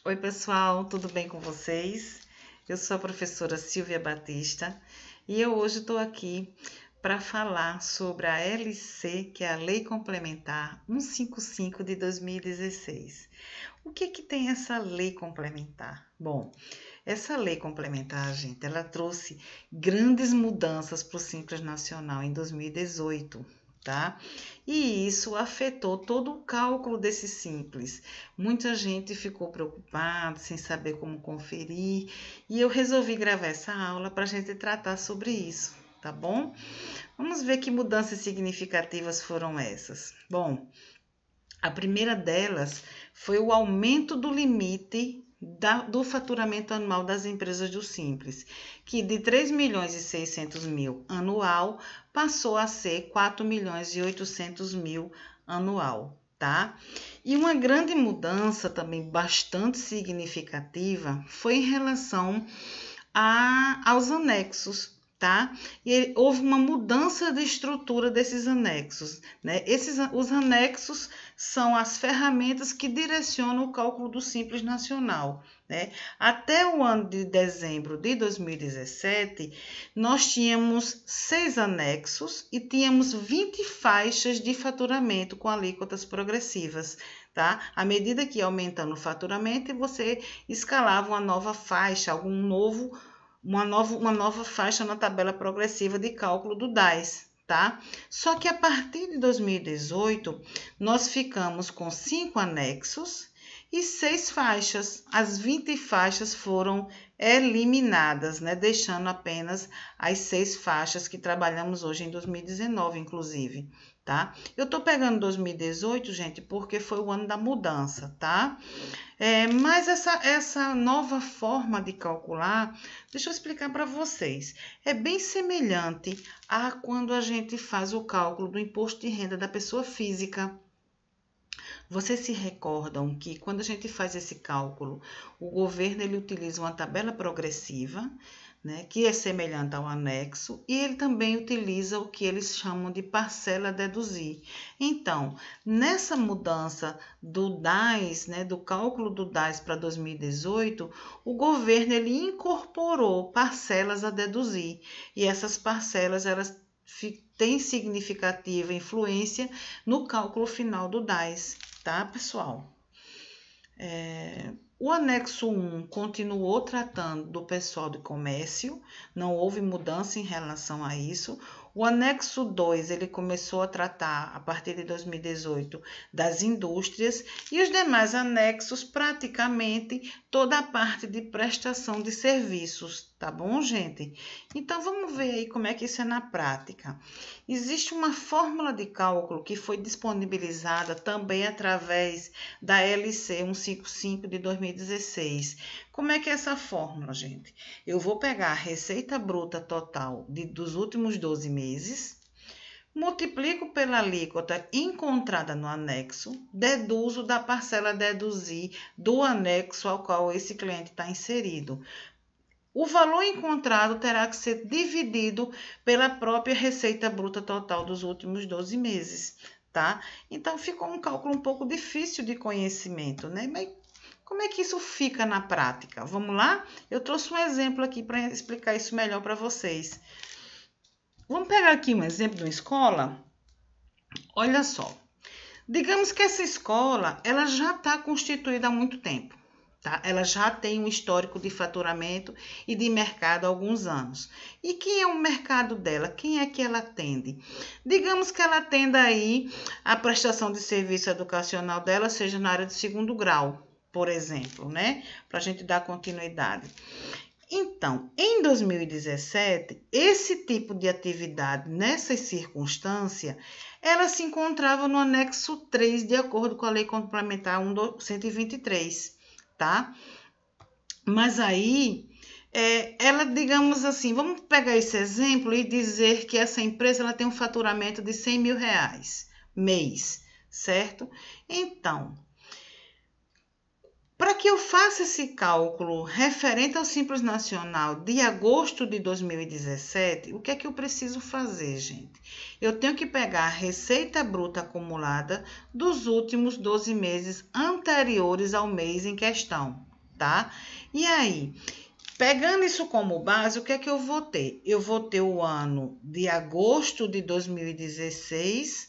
Oi, pessoal, tudo bem com vocês? Eu sou a professora Silvia Batista e eu hoje estou aqui para falar sobre a LC, que é a Lei Complementar 155 de 2016. O que tem essa lei complementar? Bom, essa lei complementar, gente, ela trouxe grandes mudanças para o Simples Nacional em 2018. Tá? E isso afetou todo o cálculo desse simples. Muita gente ficou preocupada, sem saber como conferir, e eu resolvi gravar essa aula para a gente tratar sobre isso, tá bom? Vamos ver que mudanças significativas foram essas. Bom, a primeira delas foi o aumento do limite do faturamento anual das empresas do Simples, que de 3.600.000 anual passou a ser 4.800.000 anual, tá? E uma grande mudança também bastante significativa foi em relação aos anexos, tá? E houve uma mudança de estrutura desses anexos, né? Os anexos são as ferramentas que direcionam o cálculo do Simples Nacional, né? Até o ano de dezembro de 2017, nós tínhamos 6 anexos e tínhamos 20 faixas de faturamento com alíquotas progressivas, tá? À medida que ia aumentando o faturamento, você escalava uma nova faixa, uma nova faixa na tabela progressiva de cálculo do DAS, tá? Só que a partir de 2018, nós ficamos com 5 anexos e 6 faixas. As 20 faixas foram eliminadas, né? Deixando apenas as 6 faixas que trabalhamos hoje em 2019, inclusive, tá? Eu tô pegando 2018, gente, porque foi o ano da mudança, tá? Mas essa nova forma de calcular, deixa eu explicar para vocês, é bem semelhante a quando a gente faz o cálculo do imposto de renda da pessoa física. Vocês se recordam que quando a gente faz esse cálculo, o governo ele utiliza uma tabela progressiva, né, que é semelhante ao anexo, e ele também utiliza o que eles chamam de parcela a deduzir. Então, nessa mudança do DAS, né, do cálculo do DAS para 2018, o governo ele incorporou parcelas a deduzir, e essas parcelas elas têm significativa influência no cálculo final do DAS, tá, pessoal? O anexo 1 continuou tratando do pessoal de comércio, não houve mudança em relação a isso. O anexo 2, ele começou a tratar, a partir de 2018, das indústrias, e os demais anexos, praticamente, toda a parte de prestação de serviços, tá bom, gente? Então, vamos ver aí como é que isso é na prática. Existe uma fórmula de cálculo que foi disponibilizada também através da LC 155 de 2016. Como é que é essa fórmula, gente? Eu vou pegar a receita bruta total dos últimos 12 meses, multiplico pela alíquota encontrada no anexo, deduzo da parcela a deduzir do anexo ao qual esse cliente está inserido. O valor encontrado terá que ser dividido pela própria receita bruta total dos últimos 12 meses, tá? Então, ficou um cálculo um pouco difícil de conhecimento, né? Mas como é que isso fica na prática? Vamos lá? Eu trouxe um exemplo aqui para explicar isso melhor para vocês. Vamos pegar aqui um exemplo de uma escola? Olha só. Digamos que essa escola ela já está constituída há muito tempo. Tá? Ela já tem um histórico de faturamento e de mercado há alguns anos. E quem é o mercado dela? Quem é que ela atende? Digamos que ela atenda aí a prestação de serviço educacional dela, seja na área de 2º grau, por exemplo, né? Para a gente dar continuidade. Então, em 2017, esse tipo de atividade, nessas circunstâncias, ela se encontrava no anexo 3, de acordo com a Lei Complementar 123. Tá? Mas aí, ela, digamos assim, vamos pegar esse exemplo e dizer que essa empresa ela tem um faturamento de 100 mil reais mês, certo? Então, para que eu faça esse cálculo referente ao Simples Nacional de agosto de 2017, o que é que eu preciso fazer, gente? Eu tenho que pegar a receita bruta acumulada dos últimos 12 meses anteriores ao mês em questão, tá? E aí, pegando isso como base, o que é que eu vou ter? Eu vou ter o ano de agosto de 2016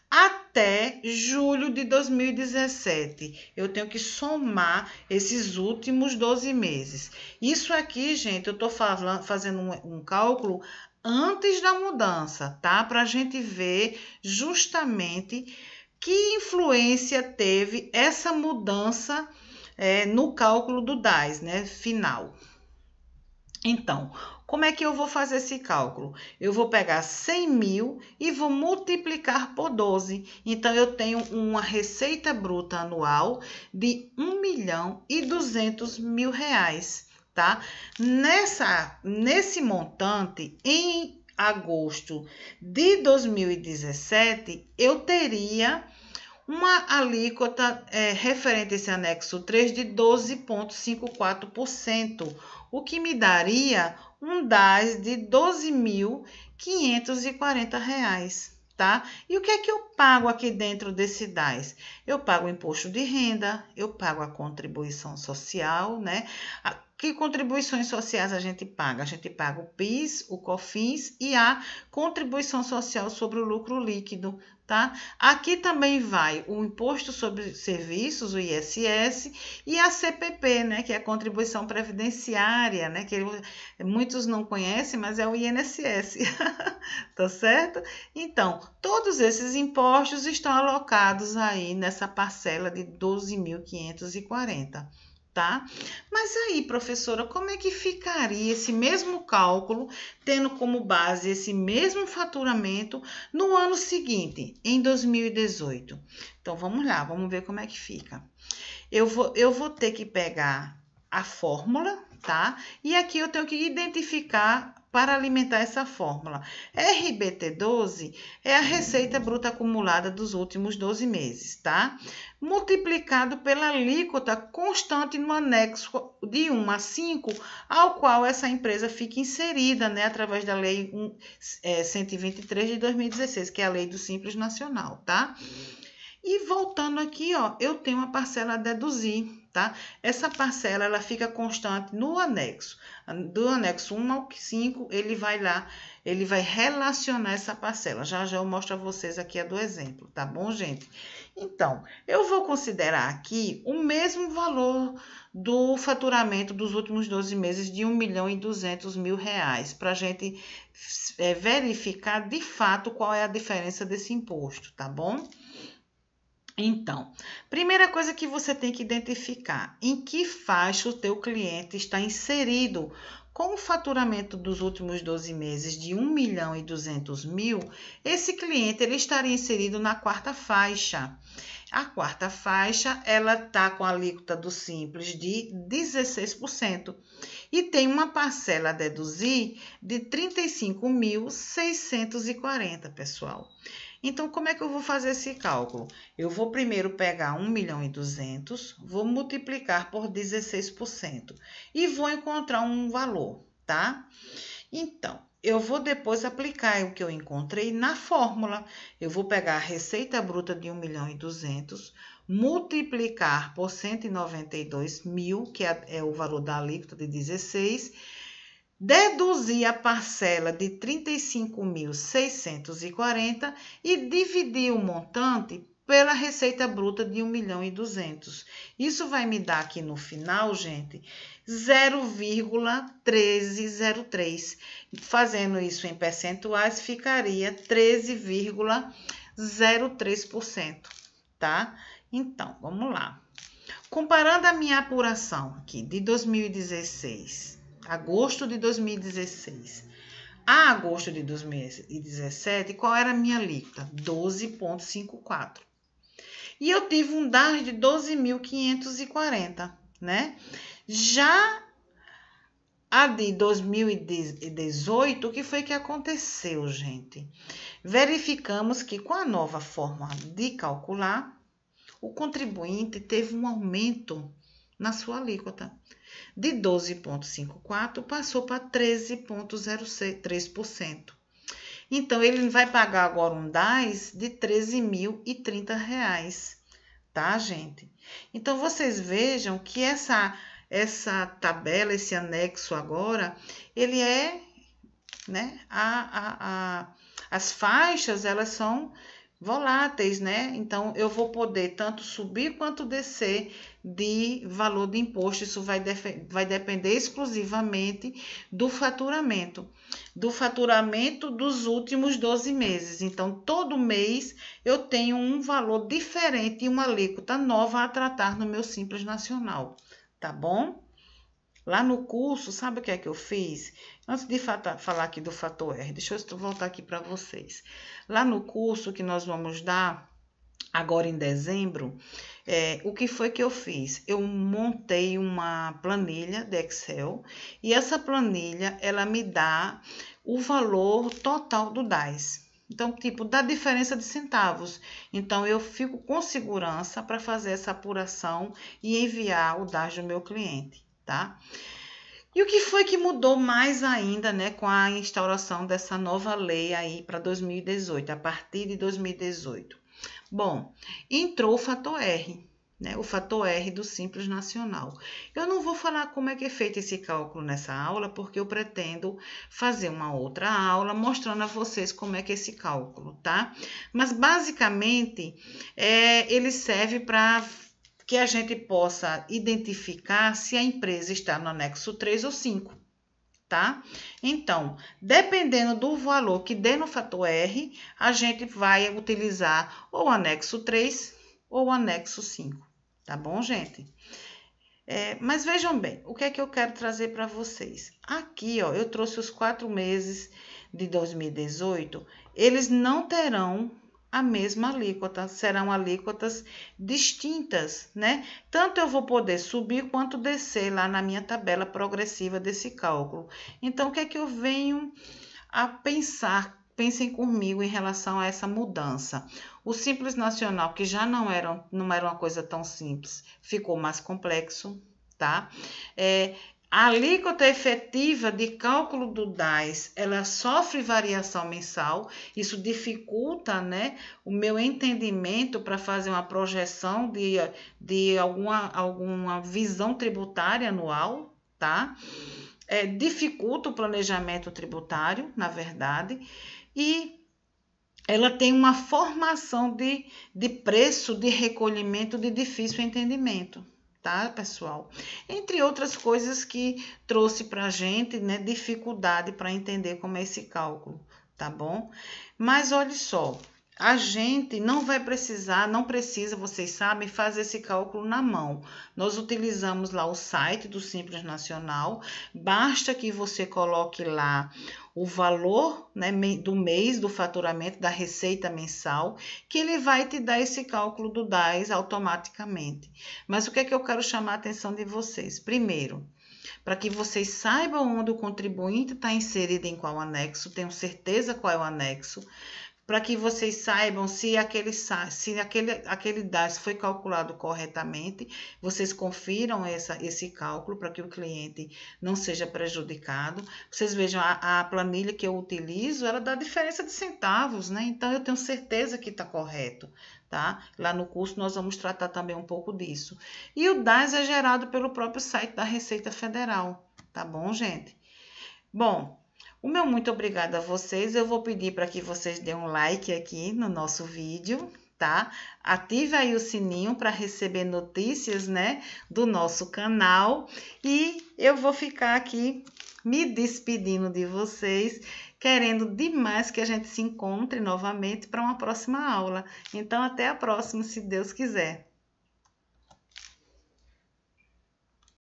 até julho de 2017. Eu tenho que somar esses últimos 12 meses. Isso aqui, gente, eu estou fazendo um cálculo antes da mudança, tá? Para a gente ver justamente que influência teve essa mudança no cálculo do DAS, né? Final. Então, como é que eu vou fazer esse cálculo? Eu vou pegar 100 mil e vou multiplicar por 12. Então, eu tenho uma receita bruta anual de R$1.200.000, tá? Nesse montante, em agosto de 2017, eu teria uma alíquota referente a esse anexo 3 de 12,54%, o que me daria um DAS de R$ 12.540, tá? E o que é que eu pago aqui dentro desse DAS? Eu pago o imposto de renda, eu pago a contribuição social, né? Que contribuições sociais a gente paga? A gente paga o PIS, o COFINS e a contribuição social sobre o lucro líquido, tá? Aqui também vai o imposto sobre serviços, o ISS, e a CPP, né, que é a contribuição previdenciária, né, que muitos não conhecem, mas é o INSS, tá certo? Então, todos esses impostos estão alocados aí nessa parcela de 12.540. Tá? Mas aí, professora, como é que ficaria esse mesmo cálculo, tendo como base esse mesmo faturamento no ano seguinte, em 2018? Então, vamos lá, vamos ver como é que fica. Eu vou ter que pegar a fórmula, tá? E aqui eu tenho que identificar para alimentar essa fórmula. RBT12 é a receita bruta acumulada dos últimos 12 meses, tá? Multiplicado pela alíquota constante no anexo de 1 a 5, ao qual essa empresa fica inserida, né, através da Lei 123 de 2016, que é a Lei do Simples Nacional, tá? E voltando aqui, ó, eu tenho uma parcela a deduzir, tá? Essa parcela, ela fica constante no anexo. Do anexo 1 ao 5, ele vai lá, ele vai relacionar essa parcela. Já eu mostro a vocês aqui a do exemplo, tá bom, gente? Então, eu vou considerar aqui o mesmo valor do faturamento dos últimos 12 meses de R$1.200.000, para a gente verificar de fato qual é a diferença desse imposto, tá bom? Então, primeira coisa que você tem que identificar, em que faixa o teu cliente está inserido. Com o faturamento dos últimos 12 meses de R$1.200.000, esse cliente ele estaria inserido na quarta faixa. A quarta faixa, ela está com a alíquota do Simples de 16% e tem uma parcela a deduzir de R$35.640, pessoal. Então, como é que eu vou fazer esse cálculo? Eu vou primeiro pegar 1.200.000, vou multiplicar por 16% e vou encontrar um valor, tá? Então, eu vou depois aplicar o que eu encontrei na fórmula. Eu vou pegar a receita bruta de 1.200.000, multiplicar por 192.000, que é o valor da alíquota de 16%, deduzir a parcela de 35.640 e dividir o montante pela receita bruta de 1.200.000. Isso vai me dar aqui no final, gente, 0,1303. Fazendo isso em percentuais, ficaria 13,03%, tá? Então, vamos lá. Comparando a minha apuração aqui de 2016, agosto de 2016, a agosto de 2017, qual era a minha alíquota? 12,54. E eu tive um DAS de 12.540, né? Já a de 2018, o que foi que aconteceu, gente? Verificamos que com a nova forma de calcular, o contribuinte teve um aumento na sua alíquota. De 12,54% passou para 13,03%. Então, ele vai pagar agora um DAS de R$ 13.030, tá, gente? Então, vocês vejam que essa tabela, esse anexo agora, ele é, né, as faixas, elas são voláteis, né? Então, eu vou poder tanto subir quanto descer de valor de imposto. Isso vai depender exclusivamente do faturamento dos últimos 12 meses. Então, todo mês eu tenho um valor diferente e uma alíquota nova a tratar no meu Simples Nacional, tá bom? Lá no curso, sabe o que é que eu fiz? Antes de falar aqui do fator R, deixa eu voltar aqui para vocês. Lá no curso que nós vamos dar agora em dezembro, o que foi que eu fiz? Eu montei uma planilha de Excel e essa planilha, ela me dá o valor total do DAS. Então, tipo, dá diferença de centavos. Então, eu fico com segurança para fazer essa apuração e enviar o DAS do meu cliente, tá? E o que foi que mudou mais ainda, né, com a instauração dessa nova lei aí para 2018, a partir de 2018? Bom, entrou o fator R, né, o fator R do Simples Nacional. Eu não vou falar como é que é feito esse cálculo nessa aula, porque eu pretendo fazer uma outra aula mostrando a vocês como é que é esse cálculo, tá? Mas, basicamente, ele serve para que a gente possa identificar se a empresa está no anexo 3 ou 5, tá? Então, dependendo do valor que dê no fator R, a gente vai utilizar ou o anexo 3 ou o anexo 5, tá bom, gente? Mas vejam bem, o que é que eu quero trazer para vocês? Aqui, ó, eu trouxe os 4 meses de 2018, eles não terão a mesma alíquota, serão alíquotas distintas, né? Tanto eu vou poder subir quanto descer lá na minha tabela progressiva desse cálculo. Então, o que é que eu venho a pensar? Pensem comigo em relação a essa mudança. O Simples Nacional, que já não era uma coisa tão simples, ficou mais complexo, tá? A alíquota efetiva de cálculo do DAS, ela sofre variação mensal, isso dificulta, né, o meu entendimento para fazer uma projeção de alguma visão tributária anual, tá? Dificulta o planejamento tributário, na verdade, e ela tem uma formação de preço de recolhimento de difícil entendimento, tá, pessoal? Entre outras coisas que trouxe para a gente, né, dificuldade para entender como é esse cálculo, tá bom? Mas olha só, a gente não precisa, vocês sabem, fazer esse cálculo na mão. Nós utilizamos lá o site do Simples Nacional, basta que você coloque lá o valor, né, do mês, do faturamento, da receita mensal, que ele vai te dar esse cálculo do DAS automaticamente. Mas o que é que eu quero chamar a atenção de vocês? Primeiro, para que vocês saibam onde o contribuinte está inserido em qual anexo, tenham certeza qual é o anexo, para que vocês saibam se aquele DAS foi calculado corretamente, vocês confiram esse cálculo para que o cliente não seja prejudicado. Vocês vejam, a planilha que eu utilizo, ela dá diferença de centavos, né? Então, eu tenho certeza que está correto, tá? Lá no curso, nós vamos tratar também um pouco disso. E o DAS é gerado pelo próprio site da Receita Federal, tá bom, gente? Bom, o meu muito obrigada a vocês. Eu vou pedir para que vocês dêem um like aqui no nosso vídeo, tá? Ative aí o sininho para receber notícias, né, do nosso canal. E eu vou ficar aqui me despedindo de vocês, querendo demais que a gente se encontre novamente para uma próxima aula. Então, até a próxima, se Deus quiser.